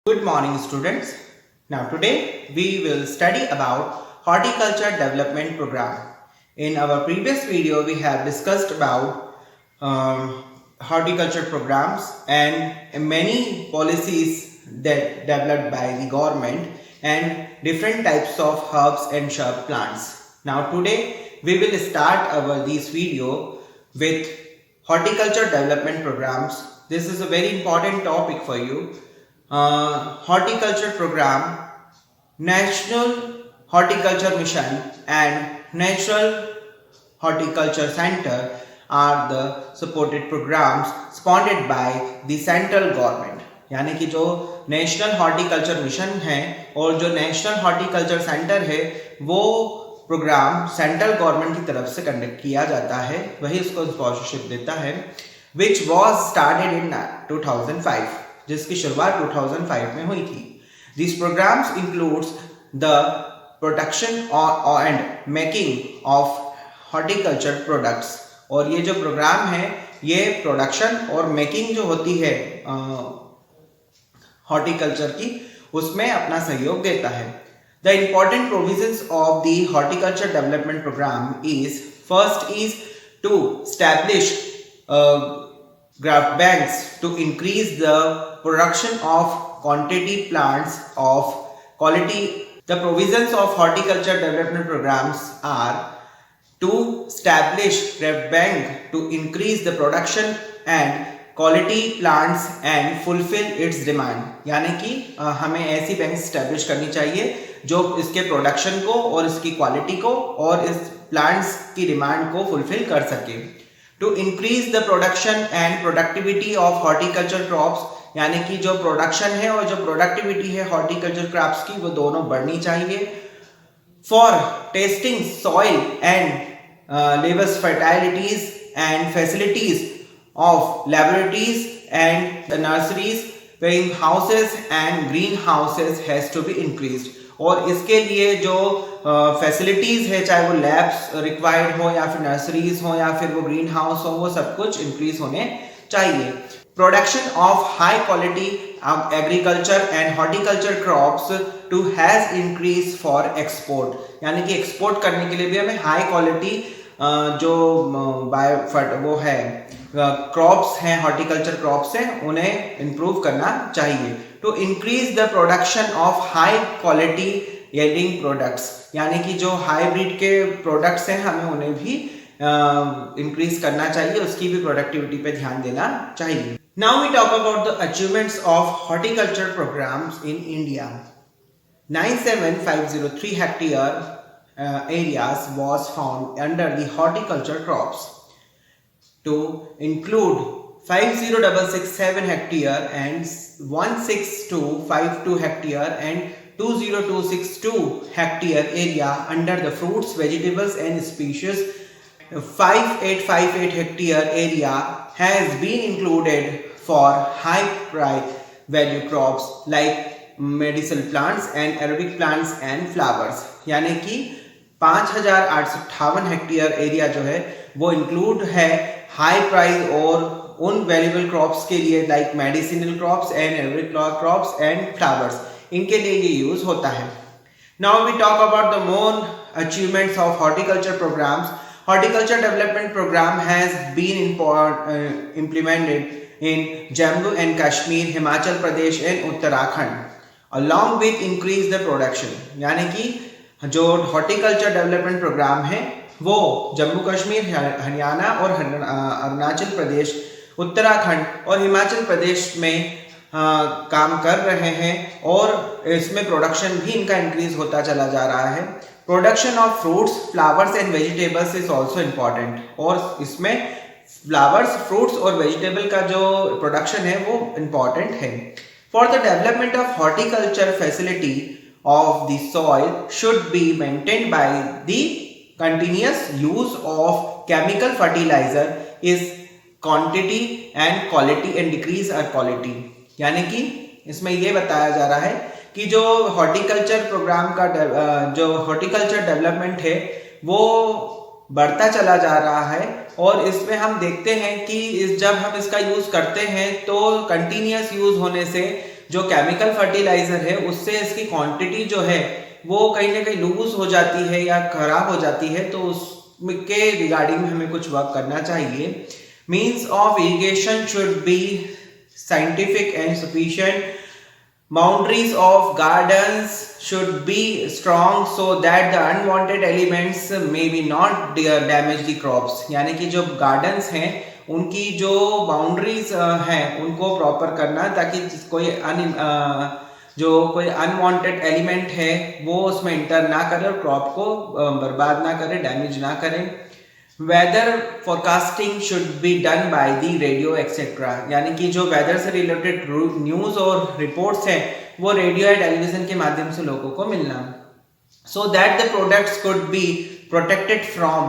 Good morning students. Now today we will study about horticulture development program. In our previous video we have discussed about horticulture programs and many policies that developed by the government and different types of herbs and shrub plants. Now today we will start this video with horticulture development programs. This is a very important topic for you. Horticulture program, National Horticulture Mission and Natural Horticulture Center are the supported programs sponsored by the central government. यानी कि जो national horticulture mission है और जो national horticulture centre है वो programme central government की तरफ से कंडक्ट किया जाता है, वही उसको स्पॉन्सरशिप देता है, विच वॉज स्टार्टेड इन 2005, जिसकी शुरुआत 2005 में हुई थी. These programs includes the production and making of horticulture products. और ये जो प्रोग्राम है ये प्रोडक्शन और मेकिंग जो होती है हॉर्टिकल्चर की उसमें अपना सहयोग देता है. The important provisions of the horticulture development program is first is to establish graft banks to increase the production of quantity plants of quality. The provisions of horticulture development programs are to establish graft bank to increase the production and quality plants and fulfil it's demand. यानी कि हमें ऐसी bank establish करनी चाहिए जो इसके production को और इसकी क्वालिटी को और इस प्लांट्स की डिमांड को फुलफिल कर सके. To increase the production and productivity of horticulture crops, यानी कि जो प्रोडक्शन है और जो प्रोडक्टिविटी है हॉर्टिकल्चर क्रॉप्स की वो दोनों बढ़नी चाहिए. For testing soil and levels fertilities and facilities of laboratories and the nurseries, green houses and greenhouses has to be increased. और इसके लिए जो फैसिलिटीज़ है, चाहे वो लैब्स रिक्वायर्ड हो या फिर नर्सरीज हो या फिर वो ग्रीन हाउस हो, वो सब कुछ इंक्रीज होने चाहिए. Production of high quality agriculture and horticulture crops to has increase for export, यानी कि एक्सपोर्ट करने के लिए भी हमें हाई क्वालिटी जो वो है क्रॉप्स हैं, हॉर्टिकल्चर क्रॉप्स हैं, उन्हें इंप्रूव करना चाहिए. To increase the production of high quality yielding products, यानी कि जो हाइब्रिड के प्रोडक्ट्स हैं हमें उन्हें भी इंक्रीज करना चाहिए, उसकी भी प्रोडक्टिविटी पे ध्यान देना चाहिए. Now we talk about the achievements of horticulture programs in India. 97503 hectare areas was found under the horticulture crops, to include 50667 hectare and 16252 hectare and 20262 hectare area under the fruits, vegetables and species. 5858 hectare area has been included for high price value crops like medicinal plants and Arabic plants and flowers. यानी कि 5858 hectare area जो है वो include है high price और उन valuable crops के लिए like medicinal crops and agriculture crops and flowers, इनके लिए ये यूज होता है. Now we talk about the more achievements of horticulture programs. Horticulture development program has been implemented in Jammu and Kashmir, Himachal Pradesh and Uttarakhand along with increase the production. यानी कि जो horticulture development programme है वो जम्मू कश्मीर, हरियाणा और अरुणाचल प्रदेश, उत्तराखंड और हिमाचल प्रदेश में काम कर रहे हैं और इसमें प्रोडक्शन भी इनका इंक्रीज होता चला जा रहा है. Production of fruits, flowers and vegetables is also important, और इसमें फ्लावर्स, फ्रूट्स और वेजिटेबल का जो प्रोडक्शन है वो इम्पॉर्टेंट है. For the development of horticulture facility of the soil should be maintained by the continuous use of chemical fertilizer is quantity and quality and decrease our quality. यानी कि इसमें ये बताया जा रहा है कि जो हॉर्टिकल्चर प्रोग्राम का जो हॉर्टिकल्चर डेवलपमेंट है वो बढ़ता चला जा रहा है और इसमें हम देखते हैं कि जब हम इसका यूज करते हैं तो कंटिन्यूअस यूज होने से जो केमिकल फर्टिलाइजर है उससे इसकी क्वांटिटी जो है वो कहीं ना कहीं लूज हो जाती है या खराब हो जाती है, तो उसके रिगार्डिंग में हमें कुछ वर्क करना चाहिए. Means of irrigation should be scientific and sufficient. Boundaries of gardens should be strong so that the unwanted elements may be not damage the crops. यानी कि जो gardens हैं उनकी जो बाउंड्रीज हैं उनको प्रॉपर करना, ताकि जो कोई अनवांटेड एलिमेंट है वो उसमें इंटर ना करे और क्रॉप को बर्बाद ना करे, डैमेज ना करे. Weather forecasting should be done by the radio etcetera. यानी कि जो वेदर से रिलेटेड न्यूज और रिपोर्ट्स हैं वो रेडियो या टेलीविजन के माध्यम से लोगों को मिलना, so that the products could be protected from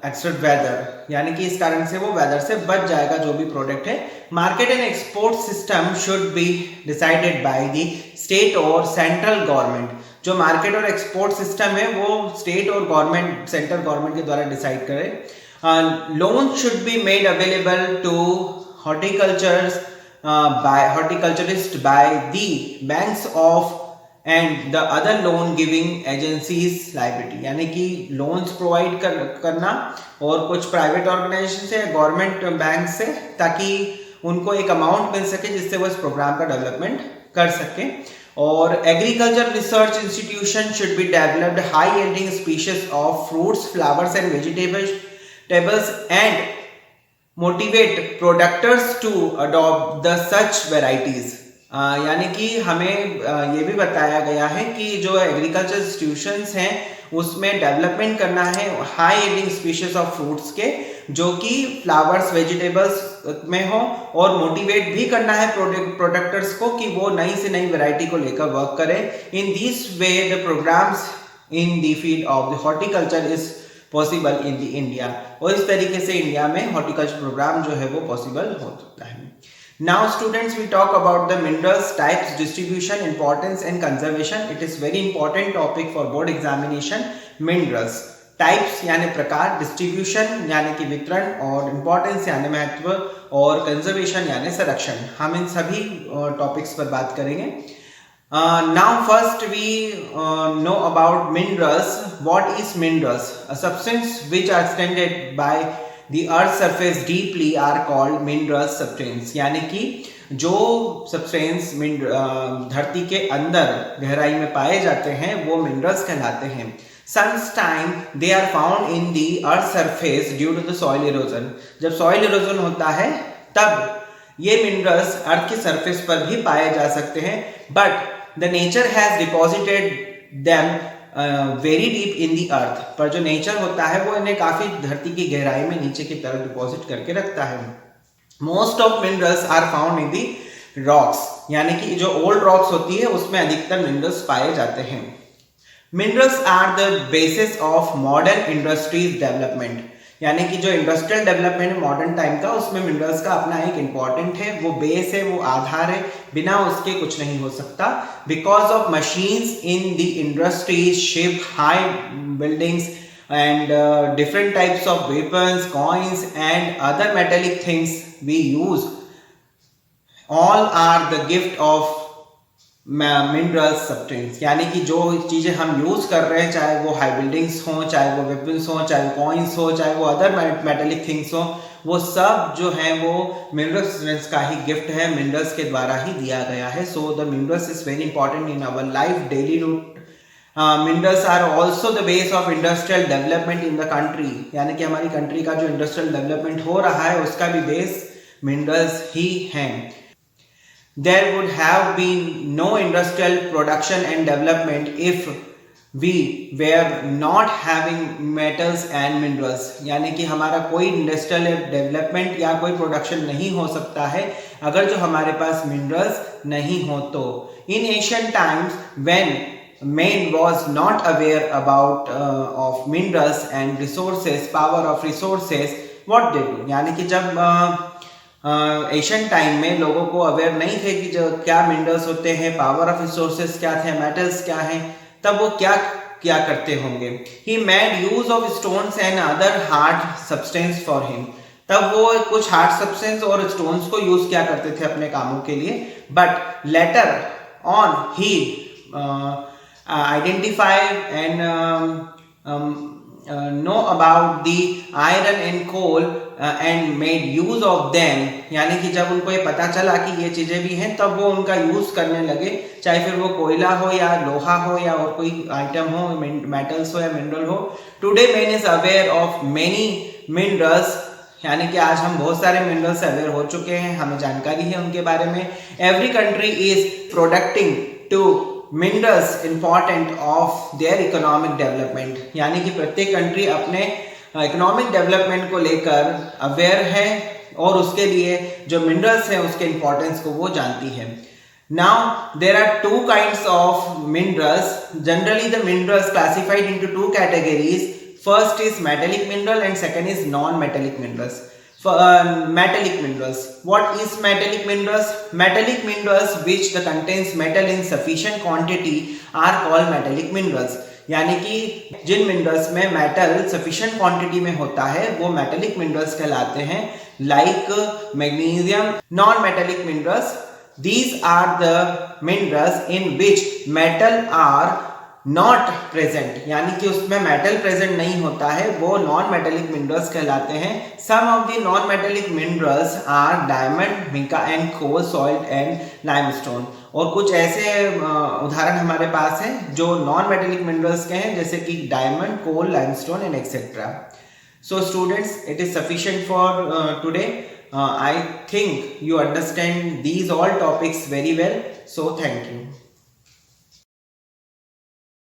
extreme weather. यानी कि इस कारण से वो वेदर से बच जाएगा जो भी प्रोडक्ट है. Market and export system should be decided by the state और सेंट्रल गवर्नमेंट. जो मार्केट और एक्सपोर्ट सिस्टम है वो स्टेट और गवर्नमेंट, सेंट्रल गवर्नमेंट के द्वारा डिसाइड करें. Loan should be made available to horticulturist by the banks of and the other loan giving agencies liability. यानी कि लोन्स प्रोवाइड करना और कुछ प्राइवेट ऑर्गेनाइजेशन से, गवर्नमेंट बैंक से, ताकि उनको एक अमाउंट मिल सके जिससे वो इस प्रोग्राम का डेवलपमेंट कर सके. और agriculture research institution should be developed high yielding species of fruits, flowers and vegetables and motivate producers to adopt the such varieties. यानी कि हमें ये भी बताया गया है कि जो एग्रीकल्चर इंस्टीट्यूशंस हैं उसमें डेवलपमेंट करना है high yielding species of fruits के, जो कि फ्लावर्स, वेजिटेबल्स में हो, और मोटिवेट भी करना है प्रोडक्टर्स को कि वो नई से नई वैरायटी को लेकर वर्क करें. In this way the programs in the field of the horticulture is possible in the India. और इस तरीके से इंडिया में हॉर्टिकल्चर प्रोग्राम जो है वो पॉसिबल हो सकता है. Now students, we talk about the minerals types, distribution, importance and conservation. It is very important topic for board examination. Minerals types यानी प्रकार, distribution यानी कि वितरण, और importance यानी महत्व, और conservation यानी संरक्षण. हम इन सभी टॉपिक्स पर बात करेंगे. Now first we know about minerals. What is minerals? A substance which are extended by the earth surface deeply are called mineral substance. यानी कि जो substance धरती के अंदर गहराई में पाए जाते हैं वो minerals कहलाते हैं. Sometimes they are found in the earth surface due to the soil erosion. जब soil erosion होता है तब ये minerals अर्थ के सरफेस पर भी पाए जा सकते हैं, but the nature has deposited them very deep in the earth. पर जो नेचर होता है वो इन्हें काफी धरती की गहराई में नीचे की तरफ डिपॉजिट करके रखता है. Most of minerals are found in the rocks. यानी कि जो ओल्ड रॉक्स होती है उसमें अधिकतर मिनरल्स पाए जाते हैं. Minerals are the basis of modern industries development. यानी कि जो इंडस्ट्रियल डेवलपमेंट है मॉडर्न टाइम का, उसमें मिनरल्स का अपना एक इम्पॉर्टेंट है, वो बेस है, वो आधार है, बिना उसके कुछ नहीं हो सकता. Because of machines in the industries, ship, high buildings and different types of weapons, coins and other metallic things we use, all are the gift of mineral substance. यानी कि जो चीजें हम यूज कर रहे हैं, चाहे वो हाई बिल्डिंग्स हो, चाहे वो वेपन्स हो, चाहे वो कॉइन्स हो, चाहे वो अदर मेटेलिक थिंग्स हो, वो सब जो है वो मिनरल सब्सटेंस का ही गिफ्ट है, मिनरल्स के द्वारा ही दिया गया है. So the minerals is very important in our life daily route. Minerals are also the base of industrial development in the country. यानी कि हमारी कंट्री का जो इंडस्ट्रियल डेवलपमेंट हो रहा है उसका भी बेस मिनरल्स ही हैं. There would have been no industrial production and development if we were not having metals and minerals. यानी कि हमारा कोई इंडस्ट्रियल डेवलपमेंट या कोई प्रोडक्शन नहीं हो सकता है अगर जो हमारे पास मिनरल्स नहीं हो तो. In ancient times when man was not aware about of minerals and resources, power of resources, what they do. यानी कि जब एशियन टाइम में लोगों को अवेयर नहीं थे कि जो क्या मिनरल्स होते हैं, पावर ऑफ रिसोर्सेस क्या थे, मेटल्स क्या हैं, तब वो क्या करते होंगे. He made use of stones and other hard substance for him. तब वो कुछ हार्ड सब्सटेंस और स्टोन्स को यूज किया करते थे अपने कामों के लिए, but later on he identify and know about the iron and coal and made use of them, यानी कि जब उनको ये पता चला कि ये चीजें भी हैं तब वो उनका यूज करने लगे, चाहे फिर वो कोयला हो या लोहा हो या और कोई आइटम हो, मेटल्स हो या मिनरल हो। Today man is aware of many minerals, यानी कि आज हम बहुत सारे मिनरल्स से अवेयर हो चुके हैं, हमें जानकारी है उनके बारे में। Every country is producting to minerals important of their economic development, यानी कि प्रत्येक कंट्री अपने इकोनॉमिक डेवलपमेंट को लेकर अवेयर है और उसके लिए जो मिनरल्स हैं उसके इंपॉर्टेंस को वो जानती है। Now there are two kinds of minerals, generally the minerals classified into two categories, first is metallic mineral and second is non metallic minerals. Metallic minerals. What is metallic minerals? Metallic minerals which the contains metal in sufficient quantity are called metallic minerals. यानी कि जिन minerals में metal sufficient quantity में होता है वो metallic minerals कहलाते हैं, like magnesium. Non metallic minerals, these are the minerals in which metal are not present, यानी कि उसमें मेटल प्रेजेंट नहीं होता है, वो नॉन मेटेलिक मिनरल्स कहलाते हैं। Some of the non metallic minerals are diamond, mica and coal, salt and limestone. और कुछ ऐसे उदाहरण हमारे पास हैं जो नॉन मेटेलिक मिनरल्स के हैं, जैसे कि diamond, coal, limestone and etcetera. So students, it is sufficient for today. I think you understand these all topics very well, so thank you.